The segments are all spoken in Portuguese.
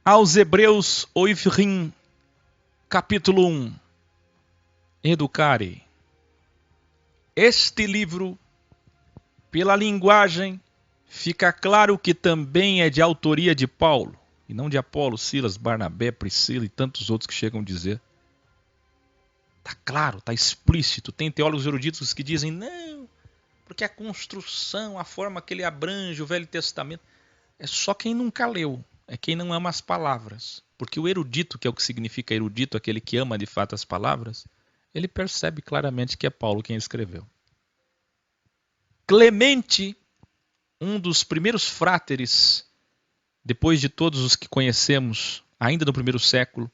Aos Hebreus, Oivrim, capítulo 1. Educare. Este livro, pela linguagem, fica claro que também é de autoria de Paulo, e não de Apolo, Silas, Barnabé, Priscila e tantos outros que chegam a dizer. Está claro, está explícito. Tem teólogos eruditos que dizem, não, porque a construção, a forma que ele abrange o Velho Testamento, é só quem nunca leu, é quem não ama as palavras. Porque o erudito, que é o que significa erudito, aquele que ama de fato as palavras, ele percebe claramente que é Paulo quem escreveu. Clemente, um dos primeiros fráteres, depois de todos os que conhecemos, ainda no primeiro século,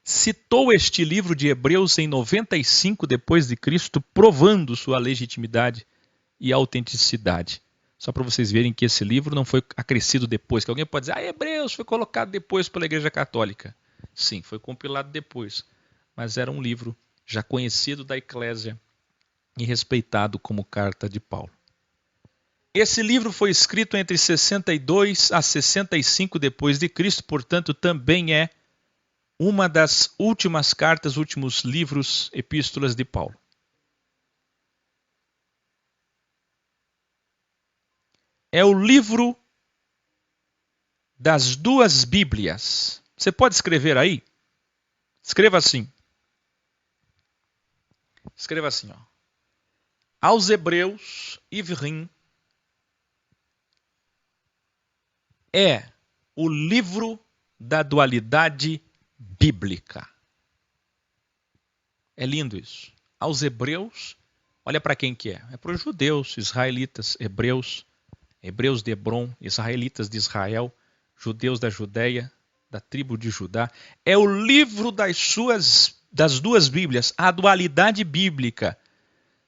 citou este livro de Hebreus em 95 depois de Cristo, provando sua legitimidade e autenticidade. Só para vocês verem que esse livro não foi acrescido depois, que alguém pode dizer, Hebreus foi colocado depois pela Igreja Católica. Sim, foi compilado depois, mas era um livro já conhecido da Eclésia e respeitado como carta de Paulo. Esse livro foi escrito entre 62 a 65 depois de Cristo, portanto também é uma das últimas cartas, últimos livros, epístolas de Paulo. É o livro das duas Bíblias. Você pode escrever aí? Escreva assim. Escreva assim, ó. Aos Hebreus, Ivrim, é o livro da dualidade bíblica. É lindo isso. Aos Hebreus, olha para quem que é. É para os judeus, israelitas, hebreus de Hebron, israelitas de Israel, judeus da Judéia, da tribo de Judá. É o livro das duas Bíblias, a dualidade bíblica.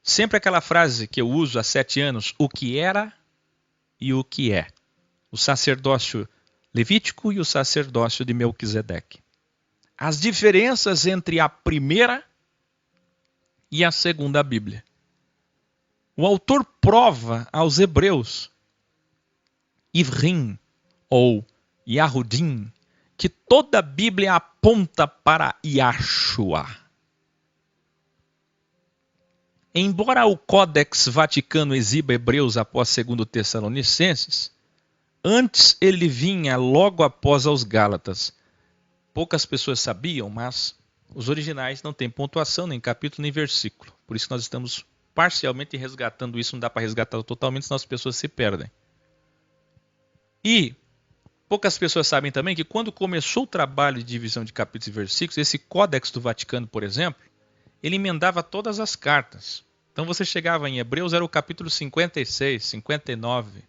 Sempre aquela frase que eu uso há 7 anos, o que era e o que é. O sacerdócio levítico e o sacerdócio de Melquisedeque. As diferenças entre a primeira e a segunda Bíblia. O autor prova aos hebreus, Ivrim ou Yahudim, que toda a Bíblia aponta para Yahshua. Embora o Códex Vaticano exiba Hebreus após 2 Tessalonicenses, antes ele vinha logo após aos Gálatas. Poucas pessoas sabiam, mas os originais não têm pontuação, nem capítulo, nem versículo. Por isso nós estamos parcialmente resgatando isso, não dá para resgatar totalmente, senão as pessoas se perdem. E poucas pessoas sabem também que quando começou o trabalho de divisão de capítulos e versículos, esse Códex do Vaticano, por exemplo, ele emendava todas as cartas. Então você chegava em Hebreus, era o capítulo 56, 59.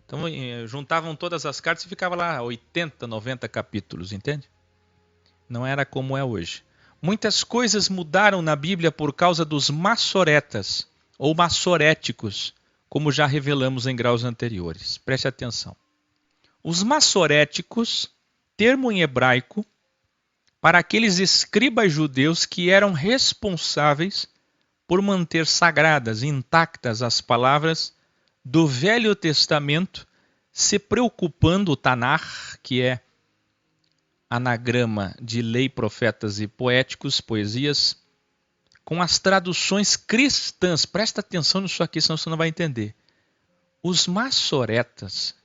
Então juntavam todas as cartas e ficava lá 80, 90 capítulos, entende? Não era como é hoje. Muitas coisas mudaram na Bíblia por causa dos massoretas, ou massoréticos, como já revelamos em graus anteriores. Preste atenção. Os massoréticos, termo em hebraico, para aqueles escribas judeus que eram responsáveis por manter sagradas e intactas as palavras do Velho Testamento, se preocupando, o Tanar, que é anagrama de lei, profetas e poéticos, poesias, com as traduções cristãs. Presta atenção nisso aqui, senão você não vai entender. Os massoretas,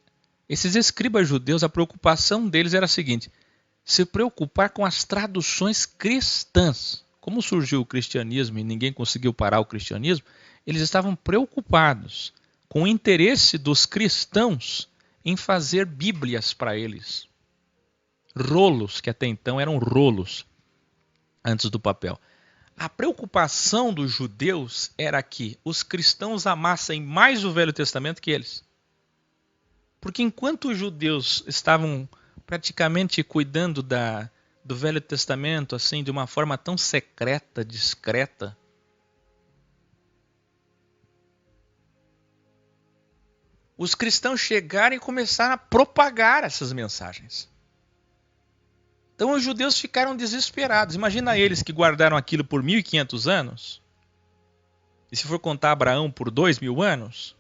esses escribas judeus, a preocupação deles era a seguinte: se preocupar com as traduções cristãs. Como surgiu o cristianismo e ninguém conseguiu parar o cristianismo, eles estavam preocupados com o interesse dos cristãos em fazer bíblias para eles. Rolos, que até então eram rolos antes do papel. A preocupação dos judeus era que os cristãos amassem mais o Velho Testamento que eles. Porque enquanto os judeus estavam praticamente cuidando do Velho Testamento assim de uma forma tão secreta, discreta, os cristãos chegaram e começaram a propagar essas mensagens. Então os judeus ficaram desesperados. Imagina eles que guardaram aquilo por 1.500 anos. E se for contar Abraão por 2.000 anos.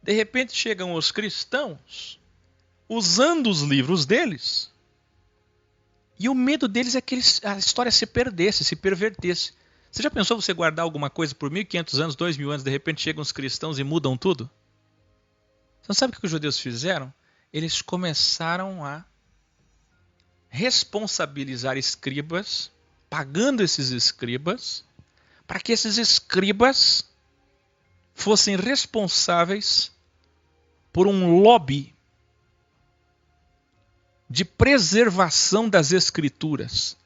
De repente chegam os cristãos usando os livros deles. E o medo deles é que a história se perdesse, se pervertesse. Você já pensou você guardar alguma coisa por 1.500 anos, 2.000 anos, de repente chegam os cristãos e mudam tudo? Você não sabe o que os judeus fizeram? Eles começaram a responsabilizar escribas, pagando esses escribas, para que esses escribas fossem responsáveis por um lobby de preservação das escrituras,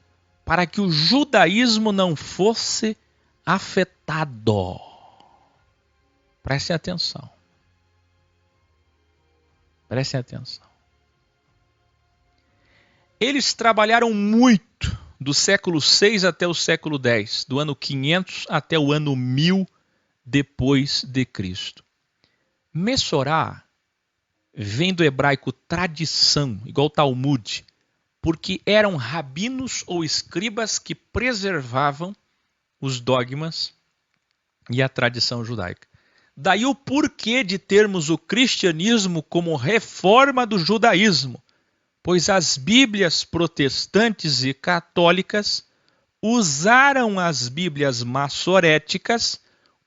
para que o judaísmo não fosse afetado. Prestem atenção. Prestem atenção. Eles trabalharam muito do século 6 até o século 10, do ano 500 até o ano 1000 depois de Cristo. Messorá vem do hebraico tradição, igual Talmud, porque eram rabinos ou escribas que preservavam os dogmas e a tradição judaica. Daí o porquê de termos o cristianismo como reforma do judaísmo, pois as Bíblias protestantes e católicas usaram as Bíblias massoréticas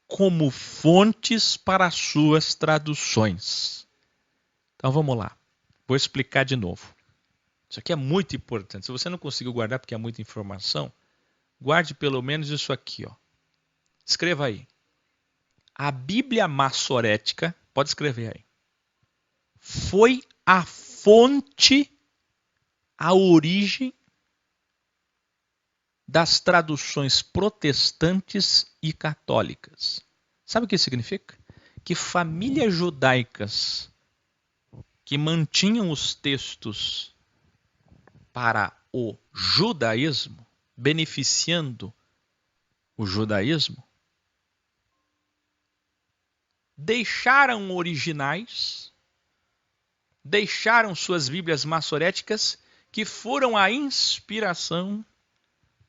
como fontes para suas traduções. Então vamos lá, vou explicar de novo. Isso aqui é muito importante. Se você não conseguiu guardar porque é muita informação, guarde pelo menos isso aqui, ó. Escreva aí. A Bíblia massorética, pode escrever aí, foi a fonte, a origem das traduções protestantes e católicas. Sabe o que isso significa? Que famílias judaicas que mantinham os textos para o judaísmo, beneficiando o judaísmo, deixaram originais, deixaram suas Bíblias massoréticas, que foram a inspiração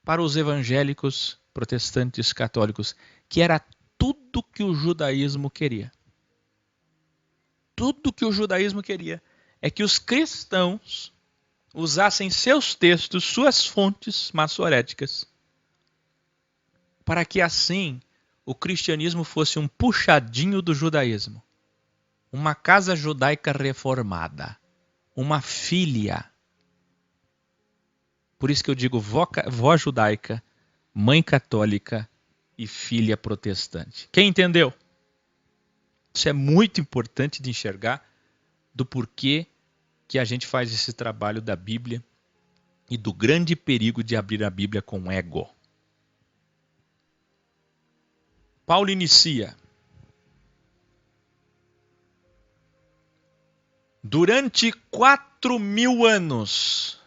para os evangélicos, protestantes, católicos, que era tudo que o judaísmo queria. Tudo que o judaísmo queria é que os cristãos usassem seus textos, suas fontes massoréticas, para que assim o cristianismo fosse um puxadinho do judaísmo. Uma casa judaica reformada. Uma filha. Por isso que eu digo vó judaica, mãe católica e filha protestante. Quem entendeu? Isso é muito importante de enxergar do porquê que a gente faz esse trabalho da Bíblia e do grande perigo de abrir a Bíblia com ego. Paulo inicia. Durante 4.000 anos,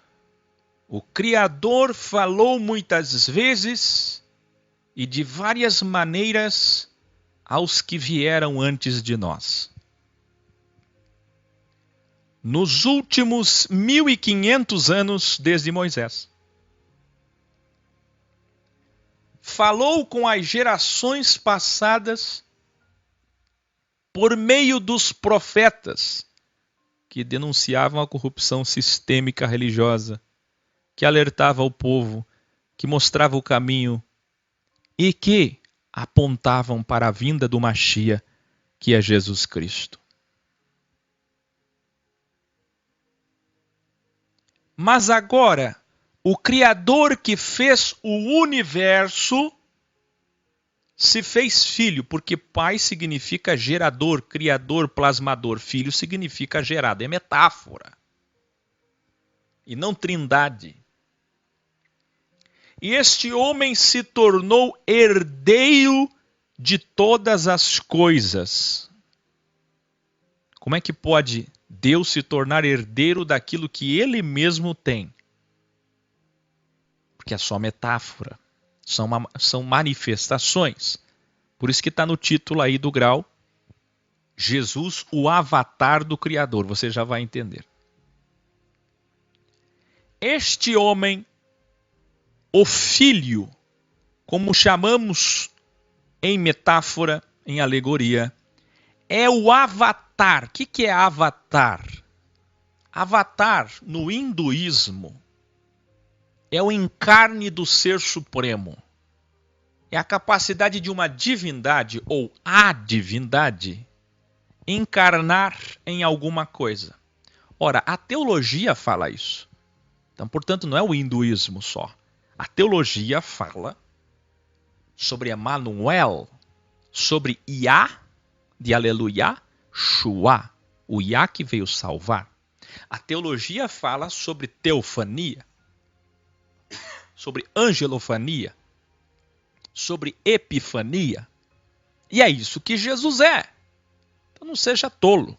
o Criador falou muitas vezes e de várias maneiras aos que vieram antes de nós. Nos últimos 1.500 anos desde Moisés, falou com as gerações passadas por meio dos profetas que denunciavam a corrupção sistêmica religiosa, que alertava o povo, que mostrava o caminho e que apontavam para a vinda do Machia, que é Jesus Cristo. Mas agora, o Criador que fez o universo se fez filho, porque pai significa gerador, criador, plasmador. Filho significa gerado, é metáfora. E não trindade. E este homem se tornou herdeiro de todas as coisas. Como é que pode Deus se tornar herdeiro daquilo que ele mesmo tem? Porque é só metáfora. São manifestações. Por isso que está no título aí do grau, Jesus, o avatar do Criador. Você já vai entender. Este homem, o Filho, como chamamos em metáfora, em alegoria, é o avatar. O que é avatar? Avatar, no hinduísmo, é o encarne do Ser Supremo. É a capacidade de uma divindade ou a divindade encarnar em alguma coisa. Ora, a teologia fala isso. Então, portanto, não é o hinduísmo só. A teologia fala sobre Emmanuel, sobre Yah, de aleluia, Shua, o Yah que veio salvar. A teologia fala sobre teofania, sobre angelofania, sobre epifania. E é isso que Jesus é. Então não seja tolo.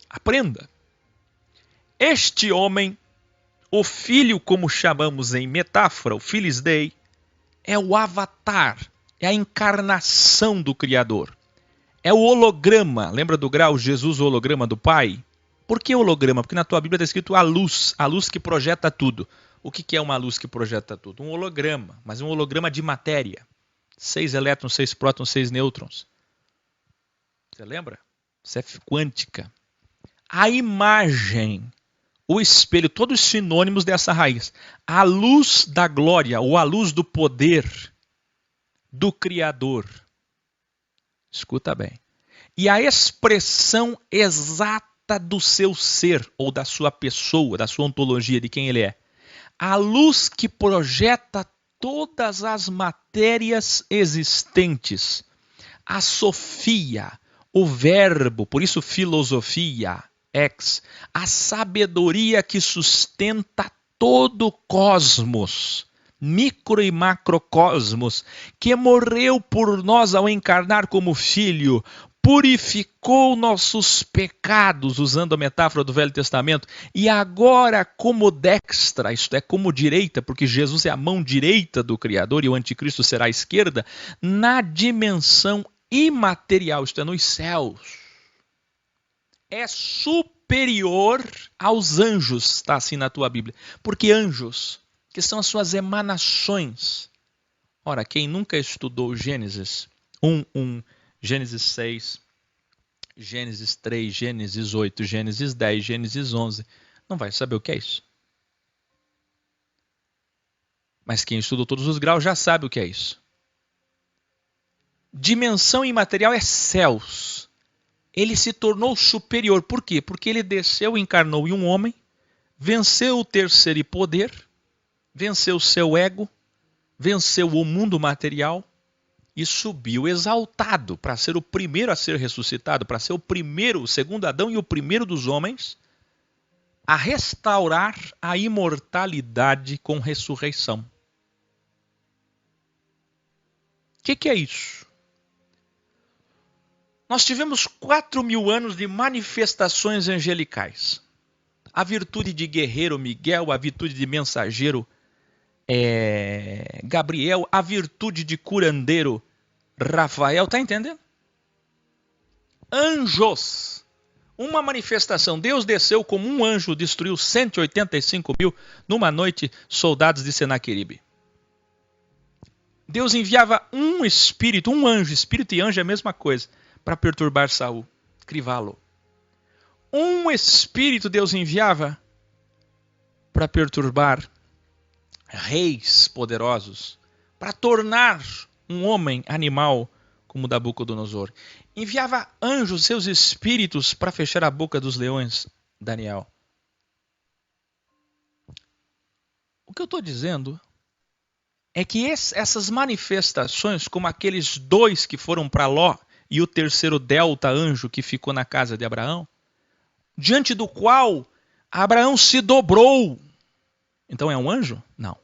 Aprenda. Este homem, o filho, como chamamos em metáfora, o Filhos Dei, é o avatar, é a encarnação do Criador. É o holograma. Lembra do grau Jesus, o holograma do Pai? Por que holograma? Porque na tua Bíblia está escrito a luz que projeta tudo. O que é uma luz que projeta tudo? Um holograma, mas um holograma de matéria. 6 elétrons, 6 prótons, 6 nêutrons. Você lembra? Isso é quântica. A imagem, o espelho, todos sinônimos dessa raiz. A luz da glória, ou a luz do poder do Criador. Escuta bem. E a expressão exata do seu ser, ou da sua pessoa, da sua ontologia, de quem ele é. A luz que projeta todas as matérias existentes. A sofia, o verbo, por isso filosofia, a sabedoria que sustenta todo o cosmos, micro e macrocosmos, que morreu por nós ao encarnar como filho, purificou nossos pecados, usando a metáfora do Velho Testamento, e agora como destra, isto é, como direita, porque Jesus é a mão direita do Criador e o anticristo será a esquerda, na dimensão imaterial, isto é, nos céus. É superior aos anjos, está assim na tua Bíblia. Porque anjos, que são as suas emanações. Ora, quem nunca estudou Gênesis 1:1, Gênesis 6, Gênesis 3, Gênesis 8, Gênesis 10, Gênesis 11, não vai saber o que é isso. Mas quem estudou todos os graus já sabe o que é isso. Dimensão imaterial é céus. Ele se tornou superior. Por quê? Porque ele desceu e encarnou em um homem, venceu o terceiro poder, venceu o seu ego, venceu o mundo material e subiu exaltado para ser o primeiro a ser ressuscitado, para ser o primeiro, o segundo Adão e o primeiro dos homens a restaurar a imortalidade com ressurreição. O que é isso? Nós tivemos 4.000 anos de manifestações angelicais. A virtude de guerreiro Miguel, a virtude de mensageiro Gabriel, a virtude de curandeiro Rafael, tá entendendo? Anjos. Uma manifestação. Deus desceu como um anjo, destruiu 185.000 numa noite, soldados de Senaqueribe. Deus enviava um espírito, um anjo, espírito e anjo é a mesma coisa, para perturbar Saul, crivá-lo. Um espírito Deus enviava para perturbar reis poderosos, para tornar um homem animal como Nabucodonosor. Enviava anjos, seus espíritos, para fechar a boca dos leões, Daniel. O que eu estou dizendo é que essas manifestações, como aqueles 2 que foram para Ló, e o terceiro delta anjo que ficou na casa de Abraão, diante do qual Abraão se dobrou. Então é um anjo? Não.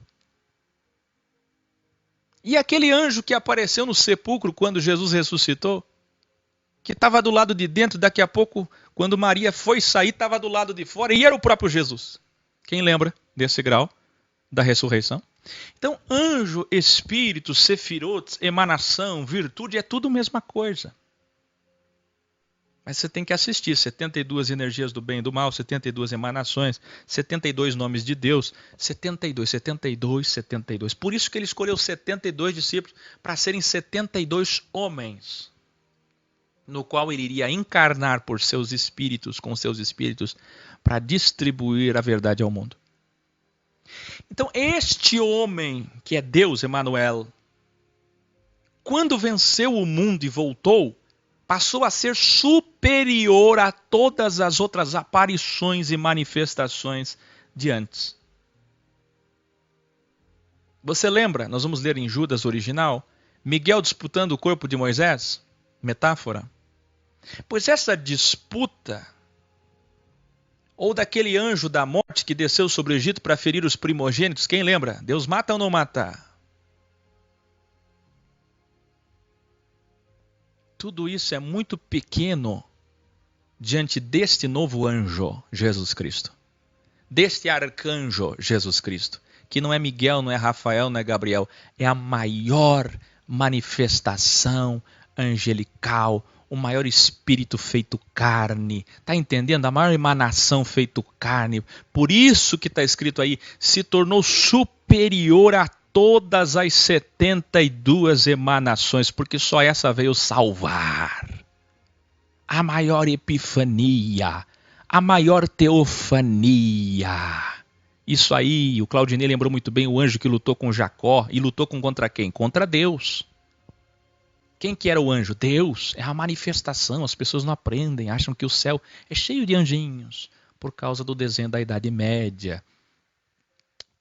E aquele anjo que apareceu no sepulcro quando Jesus ressuscitou, que estava do lado de dentro, daqui a pouco, quando Maria foi sair, estava do lado de fora, e era o próprio Jesus. Quem lembra desse grau da ressurreição? Então, anjo, espírito, sefirot, emanação, virtude, é tudo a mesma coisa. Mas você tem que assistir, 72 energias do bem e do mal, 72 emanações, 72 nomes de Deus, 72. Por isso que ele escolheu 72 discípulos para serem 72 homens, no qual ele iria encarnar por seus espíritos, com seus espíritos, para distribuir a verdade ao mundo. Então, este homem, que é Deus, Emanuel, quando venceu o mundo e voltou, passou a ser superior a todas as outras aparições e manifestações de antes. Você lembra, nós vamos ler em Judas original, Miguel disputando o corpo de Moisés? Metáfora. Pois essa disputa, ou daquele anjo da morte que desceu sobre o Egito para ferir os primogênitos, quem lembra? Deus mata ou não mata? Tudo isso é muito pequeno diante deste novo anjo, Jesus Cristo. Deste arcanjo, Jesus Cristo. Que não é Miguel, não é Rafael, não é Gabriel. É a maior manifestação angelical, o maior espírito feito carne. Está entendendo? A maior emanação feito carne. Por isso que está escrito aí, se tornou superior a todas as 72 emanações, porque só essa veio salvar. A maior epifania, a maior teofania. Isso aí, o Claudinei lembrou muito bem o anjo que lutou com Jacó. E lutou contra quem? Contra Deus. Quem que era o anjo? Deus. É a manifestação. As pessoas não aprendem, acham que o céu é cheio de anjinhos por causa do desenho da Idade Média.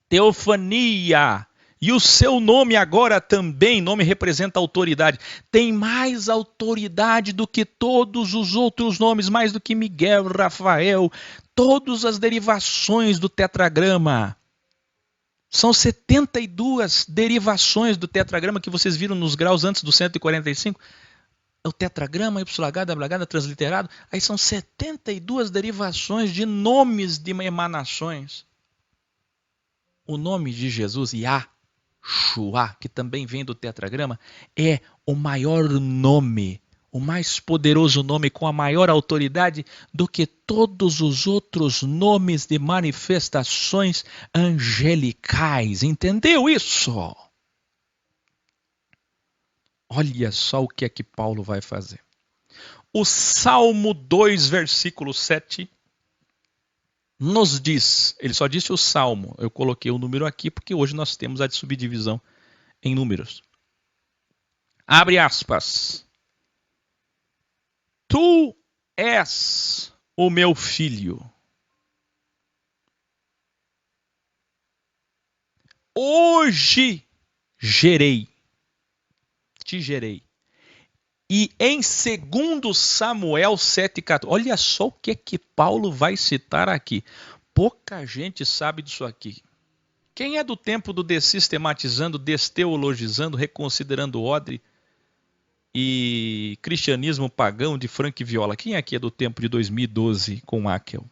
Teofania. E o seu nome agora também, nome representa autoridade. Tem mais autoridade do que todos os outros nomes, mais do que Miguel, Rafael, todas as derivações do tetragrama. São 72 derivações do tetragrama que vocês viram nos graus antes do 145. O tetragrama, YH, WH, transliterado. Aí são 72 derivações de nomes de emanações. O nome de Jesus, Yahshua, que também vem do tetragrama, é o maior nome, o mais poderoso nome com a maior autoridade do que todos os outros nomes de manifestações angelicais. Entendeu isso? Olha só o que é que Paulo vai fazer. O Salmo 2, versículo 7, nos diz, ele só disse o Salmo, eu coloquei o número aqui porque hoje nós temos a subdivisão em números. Abre aspas. Tu és o meu filho. Hoje te gerei. E em 2 Samuel 7,14, olha só o que é que Paulo vai citar aqui. Pouca gente sabe disso aqui. Quem é do tempo do dessistematizando, desteologizando, reconsiderando odre e cristianismo pagão de Frank Viola? Quem aqui é do tempo de 2012 com Akel?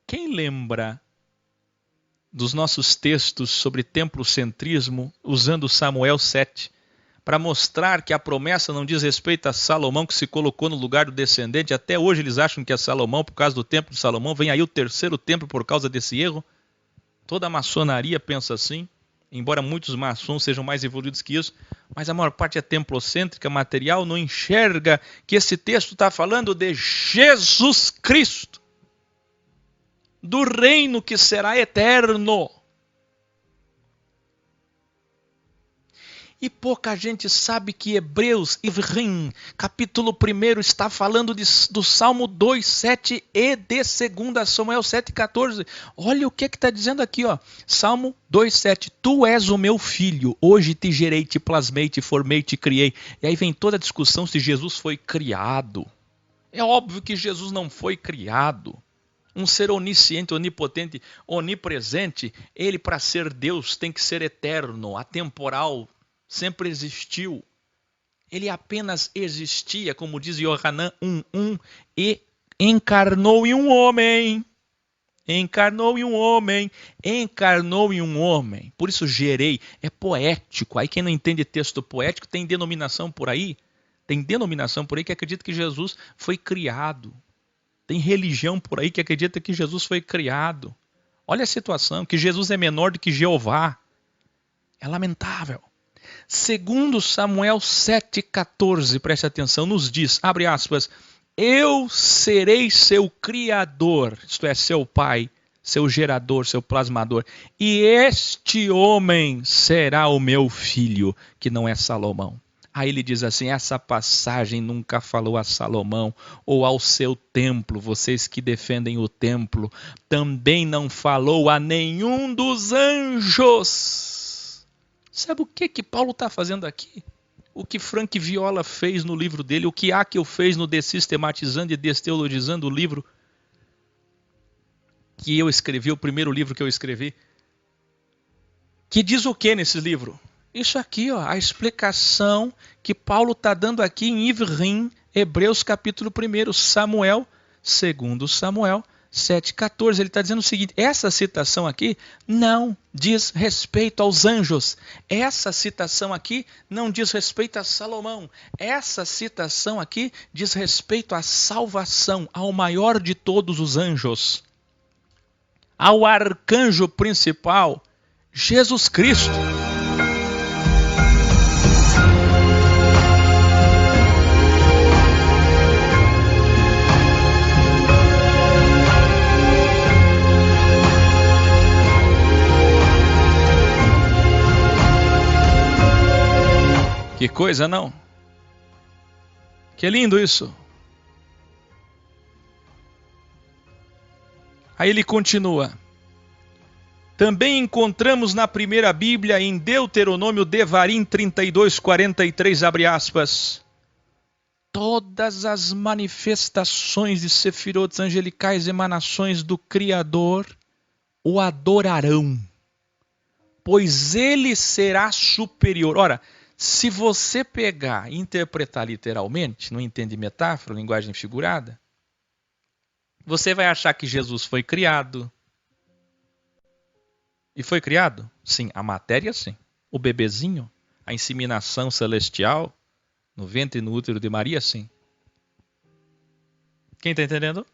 Quem lembra dos nossos textos sobre templocentrismo usando Samuel 7 para mostrar que a promessa não diz respeito a Salomão que se colocou no lugar do descendente? Até hoje eles acham que é Salomão por causa do templo de Salomão. Vem aí o terceiro templo por causa desse erro. Toda a maçonaria pensa assim, embora muitos maçons sejam mais evoluídos que isso, mas a maior parte é templocêntrica, material, não enxerga que esse texto está falando de Jesus Cristo, do reino que será eterno. E pouca gente sabe que Hebreus, Ivrim, capítulo 1, está falando do Salmo 2, 7 e de 2 Samuel 7, 14. Olha o que está dizendo aqui, ó. Salmo 2, 7. Tu és o meu filho, hoje te gerei, te plasmei, te formei, te criei. E aí vem toda a discussão se Jesus foi criado. É óbvio que Jesus não foi criado. Um ser onisciente, onipotente, onipresente, ele para ser Deus tem que ser eterno, atemporal, sempre existiu. Ele apenas existia, como diz Yohanan 1:1, e encarnou em um homem. Encarnou em um homem. Encarnou em um homem. Por isso gerei. É poético. Aí quem não entende texto poético tem denominação por aí. Tem denominação por aí que acredita que Jesus foi criado. Tem religião por aí que acredita que Jesus foi criado. Olha a situação, que Jesus é menor do que Jeová. É lamentável. 2 Samuel 7,14, preste atenção, nos diz, abre aspas, eu serei seu criador, isto é, seu pai, seu gerador, seu plasmador, e este homem será o meu filho, que não é Salomão. Aí ele diz assim, essa passagem nunca falou a Salomão ou ao seu templo, vocês que defendem o templo, também não falou a nenhum dos anjos. Sabe o que Paulo está fazendo aqui? O que Frank Viola fez no livro dele, o que Haeckel fez no Desistematizando e Desteologizando, o livro que eu escrevi, o primeiro livro que eu escrevi. Que diz o que nesse livro? Isso aqui, ó, a explicação que Paulo está dando aqui em Ivrim, Hebreus capítulo 1, Samuel, 2 Samuel 7,14. Ele está dizendo o seguinte, essa citação aqui não diz respeito aos anjos. Essa citação aqui não diz respeito a Salomão. Essa citação aqui diz respeito à salvação, ao maior de todos os anjos, ao arcanjo principal, Jesus Cristo. Que coisa, não? Que lindo isso. Aí ele continua. Também encontramos na primeira Bíblia, em Deuteronômio Devarim 32:43, abre aspas, todas as manifestações de sefirotes angelicais, emanações do Criador, o adorarão, pois ele será superior. Ora, se você pegar e interpretar literalmente, não entende metáfora, linguagem figurada, você vai achar que Jesus foi criado. E foi criado? Sim, a matéria sim. O bebezinho, a inseminação celestial, no ventre e no útero de Maria, sim. Quem está entendendo?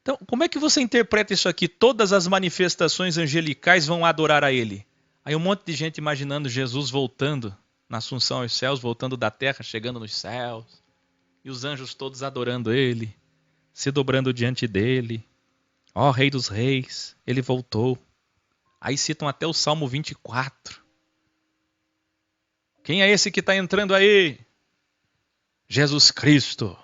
Então, como é que você interpreta isso aqui? Todas as manifestações angelicais vão adorar a ele. Aí um monte de gente imaginando Jesus voltando na assunção aos céus, voltando da terra, chegando nos céus. E os anjos todos adorando ele, se dobrando diante dele. Ó, Rei dos Reis, ele voltou. Aí citam até o Salmo 24. Quem é esse que está entrando aí? Jesus Cristo.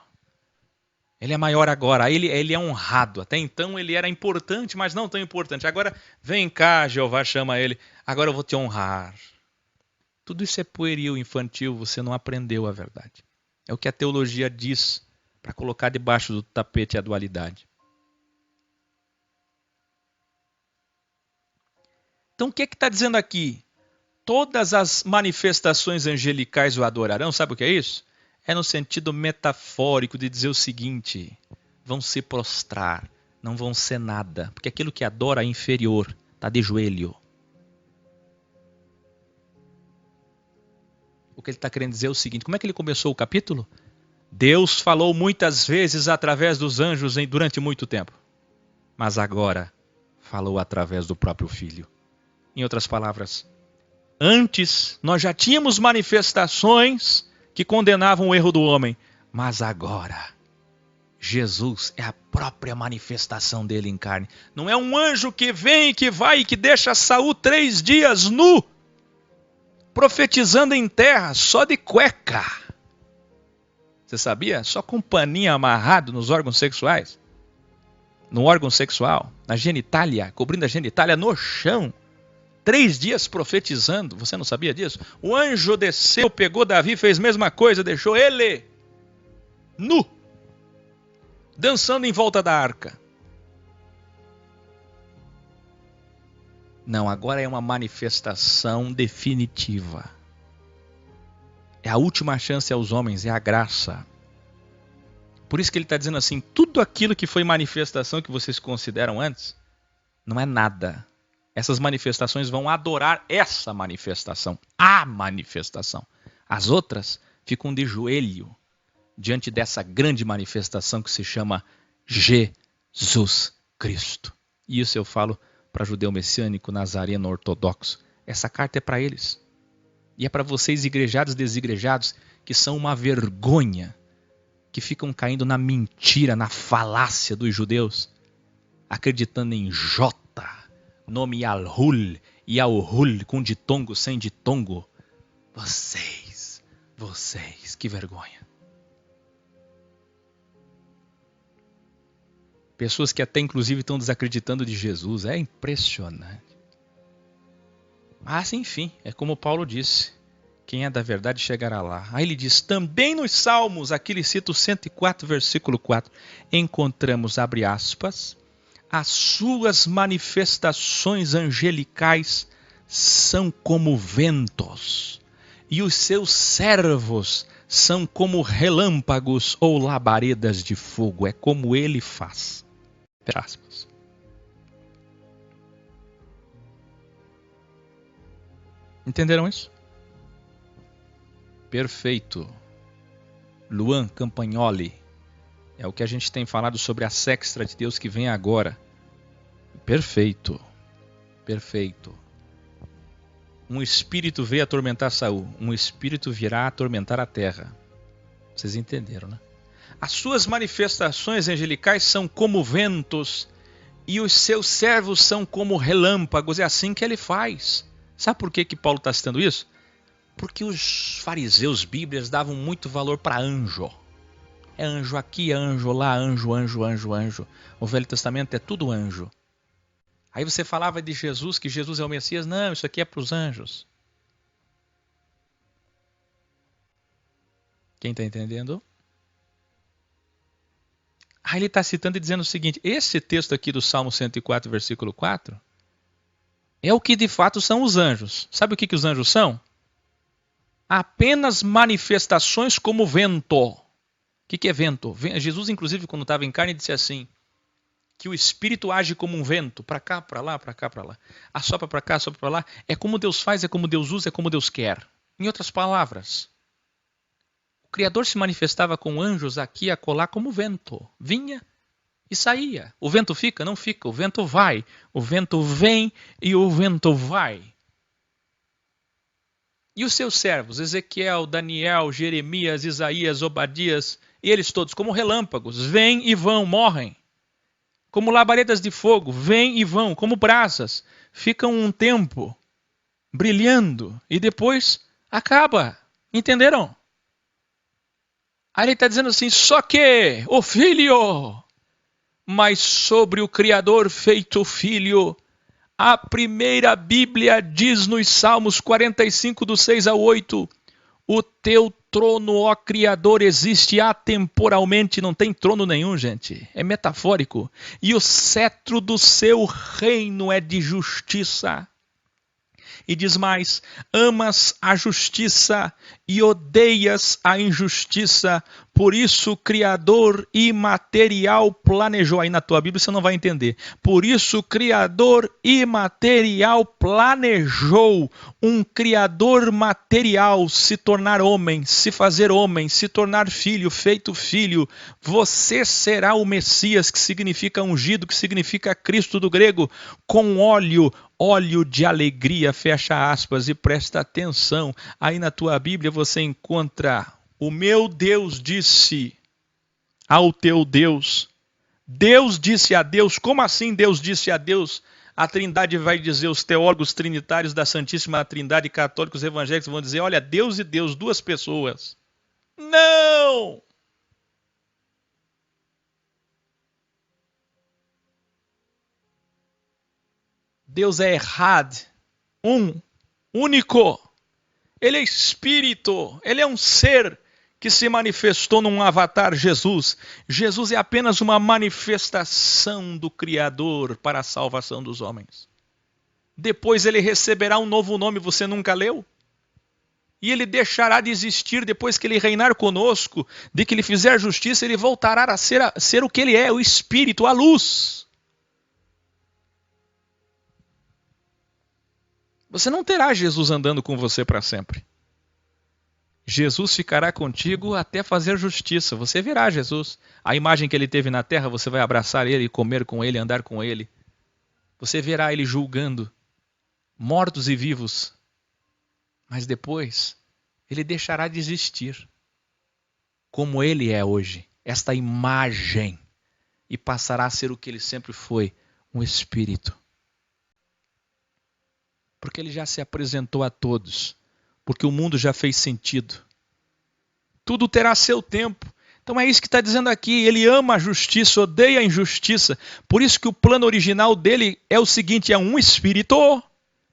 Ele é maior agora, ele é honrado. Até então ele era importante, mas não tão importante. Agora, vem cá, Jeová chama ele. Agora eu vou te honrar. Tudo isso é pueril, infantil, você não aprendeu a verdade. É o que a teologia diz para colocar debaixo do tapete a dualidade. Então o que está dizendo aqui? Todas as manifestações angelicais o adorarão, sabe o que é isso? É no sentido metafórico de dizer o seguinte, vão se prostrar, não vão ser nada, porque aquilo que adora é inferior, está de joelho. O que ele está querendo dizer é o seguinte, como é que ele começou o capítulo? Deus falou muitas vezes através dos anjos durante muito tempo, mas agora falou através do próprio Filho. Em outras palavras, antes nós já tínhamos manifestações que condenavam o erro do homem, mas agora Jesus é a própria manifestação dele em carne. Não é um anjo que vem, que vai e que deixa Saul 3 dias nu, profetizando em terra, só de cueca. Você sabia? Só com paninho amarrado nos órgãos sexuais. No órgão sexual, na genitália, cobrindo a genitália no chão. 3 dias profetizando, você não sabia disso? O anjo desceu, pegou Davi, fez a mesma coisa, deixou ele nu, dançando em volta da arca. Não, agora é uma manifestação definitiva. É a última chance aos homens, é a graça. Por isso que ele está dizendo assim, tudo aquilo que foi manifestação que vocês consideram antes, não é nada. Essas manifestações vão adorar essa manifestação, a manifestação. As outras ficam de joelho diante dessa grande manifestação que se chama Jesus Cristo. E isso eu falo para judeu messiânico, nazareno, ortodoxo. Essa carta é para eles. E é para vocês igrejados, desigrejados, que são uma vergonha que ficam caindo na mentira, na falácia dos judeus, acreditando em Jota, nome Yalhul, Yalhul, com ditongo, sem ditongo. Vocês, que vergonha. Pessoas que até inclusive estão desacreditando de Jesus, é impressionante. Mas enfim, é como Paulo disse, quem é da verdade chegará lá. Aí ele diz, também nos Salmos, aqui ele cita o 104, versículo 4, encontramos, abre aspas, as suas manifestações angelicais são como ventos, e os seus servos são como relâmpagos ou labaredas de fogo. É como ele faz. Aspas. Entenderam isso? Perfeito. Luan Campagnoli. É o que a gente tem falado sobre a sexta de Deus que vem agora. Perfeito. Perfeito. Um espírito veio atormentar Saul. Um espírito virá atormentar a terra. Vocês entenderam, né? As suas manifestações angelicais são como ventos e os seus servos são como relâmpagos. É assim que ele faz. Sabe por que Paulo está citando isso? Porque os fariseus bíblias davam muito valor para anjo. É anjo aqui, anjo lá, anjo, anjo, anjo, anjo. O Velho Testamento é tudo anjo. Aí você falava de Jesus, que Jesus é o Messias. Não, isso aqui é para os anjos. Quem está entendendo? Aí ele está citando e dizendo o seguinte, esse texto aqui do Salmo 104, versículo 4, é o que de fato são os anjos. Sabe o que os anjos são? Apenas manifestações como vento. O que é vento? Jesus, inclusive, quando estava em carne, disse assim, que o Espírito age como um vento, para cá, para lá, para cá, para lá. Assopra para cá, assopra para lá. É como Deus faz, é como Deus usa, é como Deus quer. Em outras palavras, o Criador se manifestava com anjos aqui e acolá como vento. Vinha e saía. O vento fica? Não fica. O vento vai. O vento vem e o vento vai. E os seus servos, Ezequiel, Daniel, Jeremias, Isaías, Obadias, e eles todos como relâmpagos, vêm e vão, morrem. Como labaredas de fogo, vêm e vão, como brasas, ficam um tempo brilhando e depois acaba. Entenderam? Aí ele está dizendo assim, só que o Filho, mas sobre o Criador feito Filho, a primeira Bíblia diz nos Salmos 45, do 6 ao 8, o teu trono, ó Criador, existe atemporalmente, não tem trono nenhum, gente, é metafórico. E o cetro do seu reino é de justiça. E diz mais, amas a justiça e odeias a injustiça, por isso o Criador imaterial planejou. Aí na tua Bíblia você não vai entender. Por isso o Criador imaterial planejou um Criador material se tornar homem, se fazer homem, se tornar filho, feito filho. Você será o Messias, que significa ungido, que significa Cristo do grego, com óleo de alegria, fecha aspas, e presta atenção. Aí na tua Bíblia você encontra, o meu Deus disse ao teu Deus. Deus disse a Deus. Como assim Deus disse a Deus? A Trindade vai dizer, os teólogos trinitários da Santíssima Trindade, católicos evangélicos vão dizer, olha, Deus e Deus, duas pessoas. Não! Deus é Errad, único. Ele é espírito, ele é um ser que se manifestou num avatar Jesus. Jesus é apenas uma manifestação do Criador para a salvação dos homens. Depois ele receberá um novo nome, você nunca leu? E ele deixará de existir depois que ele reinar conosco, de que ele fizer justiça, ele voltará a ser o que ele é, o Espírito, a luz. Você não terá Jesus andando com você para sempre. Jesus ficará contigo até fazer justiça. Você verá Jesus. A imagem que ele teve na terra, você vai abraçar ele, comer com ele, andar com ele. Você verá ele julgando mortos e vivos. Mas depois, ele deixará de existir. como ele é hoje, esta imagem, e passará a ser o que ele sempre foi, um espírito. Porque ele já se apresentou a todos, porque o mundo já fez sentido. Tudo terá seu tempo. Então é isso que está dizendo aqui, ele ama a justiça, odeia a injustiça. Por isso que o plano original dele é o seguinte, é um espírito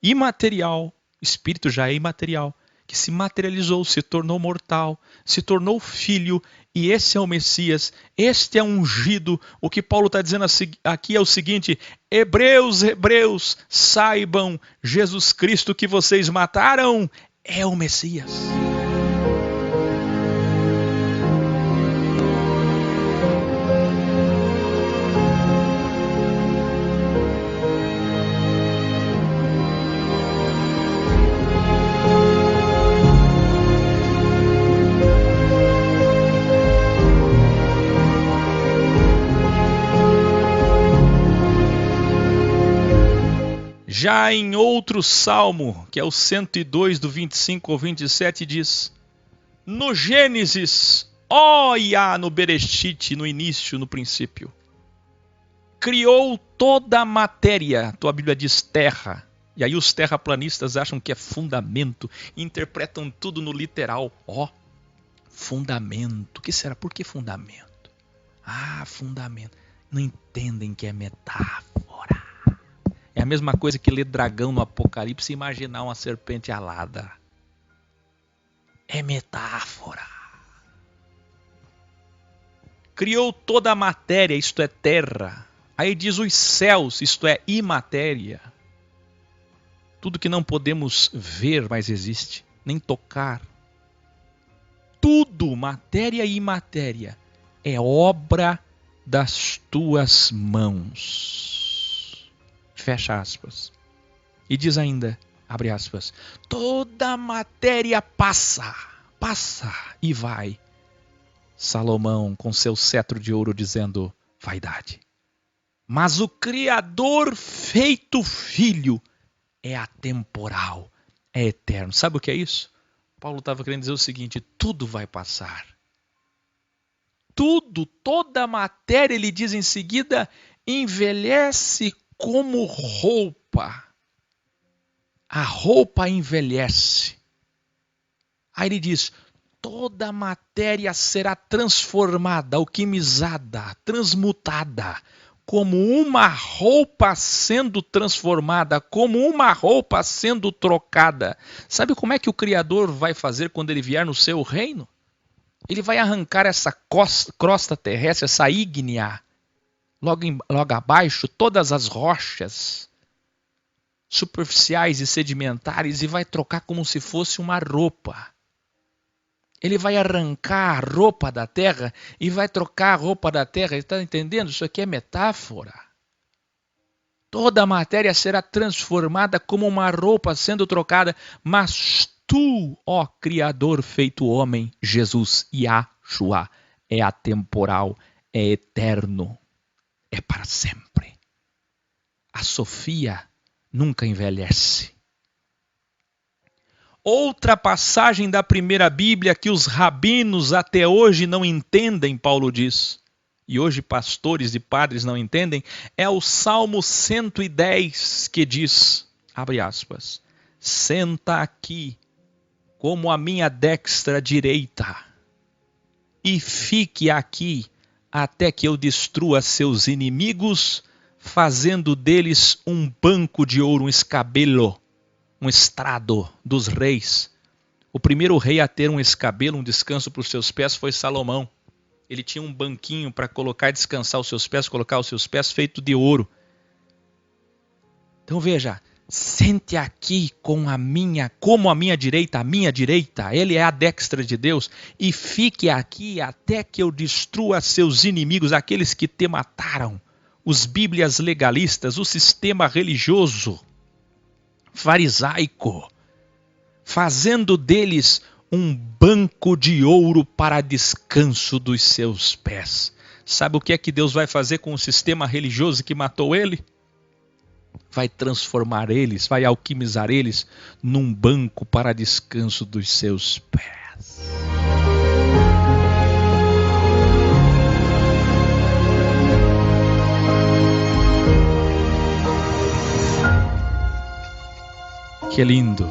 imaterial. Espírito já é imaterial, que se materializou, se tornou mortal, se tornou filho, e esse é o Messias, este é o ungido. O que Paulo está dizendo aqui é o seguinte, Hebreus, saibam, Jesus Cristo que vocês mataram é o Messias. Já em outro salmo, que é o 102, do 25 ao 27, diz: no Gênesis, no Bereshit, no início, no princípio, criou toda a matéria. Tua Bíblia diz terra. E aí os terraplanistas acham que é fundamento, interpretam tudo no literal. Fundamento. O que será? Por que fundamento? Fundamento. Não entendem que é metáfora. É a mesma coisa que ler dragão no Apocalipse e imaginar uma serpente alada. É metáfora. Criou toda a matéria, isto é terra. Aí diz os céus, isto é imatéria. Tudo que não podemos ver, mas existe, nem tocar. Tudo, matéria e imatéria, é obra das tuas mãos. Fecha aspas. E diz ainda, abre aspas, toda a matéria passa e vai. Salomão com seu cetro de ouro dizendo, vaidade. Mas o Criador feito filho é atemporal, é eterno. Sabe o que é isso? Paulo estava querendo dizer o seguinte, tudo vai passar. Tudo, toda a matéria, ele diz em seguida, envelhece como roupa. A roupa envelhece. Aí ele diz, toda a matéria será transformada, alquimizada, transmutada, como uma roupa sendo transformada, como uma roupa sendo trocada. Sabe como é que o Criador vai fazer quando ele vier no seu reino? Ele vai arrancar essa crosta terrestre, essa ígnea, logo abaixo, todas as rochas superficiais e sedimentares, e vai trocar como se fosse uma roupa. Ele vai arrancar a roupa da terra e vai trocar a roupa da terra. Está entendendo? Isso aqui é metáfora. Toda a matéria será transformada como uma roupa sendo trocada, mas tu, ó Criador feito homem, Jesus, Yahshua, é atemporal, é eterno, é para sempre. A Sofia nunca envelhece. Outra passagem da primeira Bíblia que os rabinos até hoje não entendem, Paulo diz, e hoje pastores e padres não entendem, é o Salmo 110, que diz, abre aspas, senta aqui como a minha destra direita e fique aqui até que eu destrua seus inimigos, fazendo deles um banco de ouro, um escabelo, um estrado dos reis. O primeiro rei a ter um escabelo, um descanso para os seus pés foi Salomão. Ele tinha um banquinho para colocar e descansar os seus pés, colocar os seus pés feito de ouro. Então veja, sente aqui como a minha direita, ele é a destra de Deus, e fique aqui até que eu destrua seus inimigos, aqueles que te mataram, os bíblias legalistas, o sistema religioso farisaico, fazendo deles um banco de ouro para descanso dos seus pés. Sabe o que é que Deus vai fazer com o sistema religioso que matou ele? Vai transformar eles, vai alquimizar eles num banco para descanso dos seus pés. Que lindo.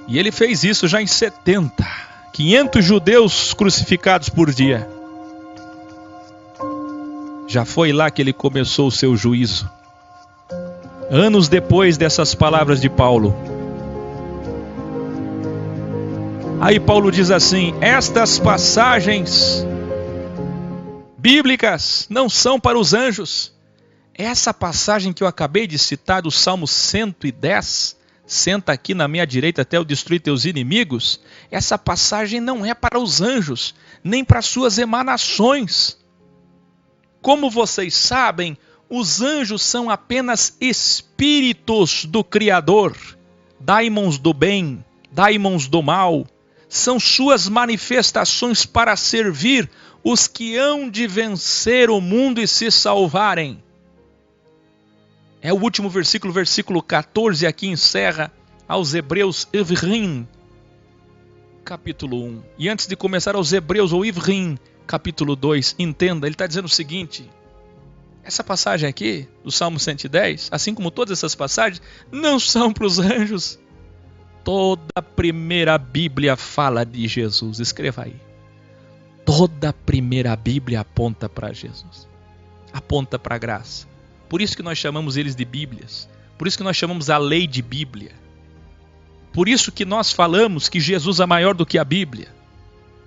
E ele fez isso já em 70. 500 judeus crucificados por dia. Já foi lá que ele começou o seu juízo. Anos depois dessas palavras de Paulo. Aí Paulo diz assim: estas passagens bíblicas não são para os anjos. Essa passagem que eu acabei de citar do Salmo 110, senta aqui na minha direita até eu destruir teus inimigos, essa passagem não é para os anjos, nem para suas emanações. Como vocês sabem, os anjos são apenas espíritos do Criador, daimons do bem, daimons do mal, são suas manifestações para servir os que hão de vencer o mundo e se salvarem. É o último versículo, versículo 14, aqui encerra aos Hebreus Ivrim, capítulo 1. E antes de começar aos Hebreus, ou Ivrim, capítulo 2, entenda, ele está dizendo o seguinte: essa passagem aqui, do Salmo 110, assim como todas essas passagens, não são para os anjos. Toda a primeira Bíblia fala de Jesus, escreva aí. Toda a primeira Bíblia aponta para Jesus, aponta para a graça. Por isso que nós chamamos eles de Bíblias, por isso que nós chamamos a lei de Bíblia. Por isso que nós falamos que Jesus é maior do que a Bíblia.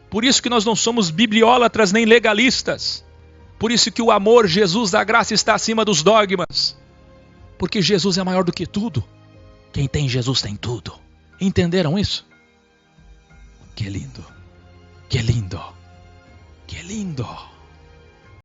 Por isso que nós não somos bibliólatras nem legalistas. Por isso que o amor, Jesus da graça, está acima dos dogmas. Porque Jesus é maior do que tudo. Quem tem Jesus tem tudo. Entenderam isso? Que lindo. Que lindo. Que lindo.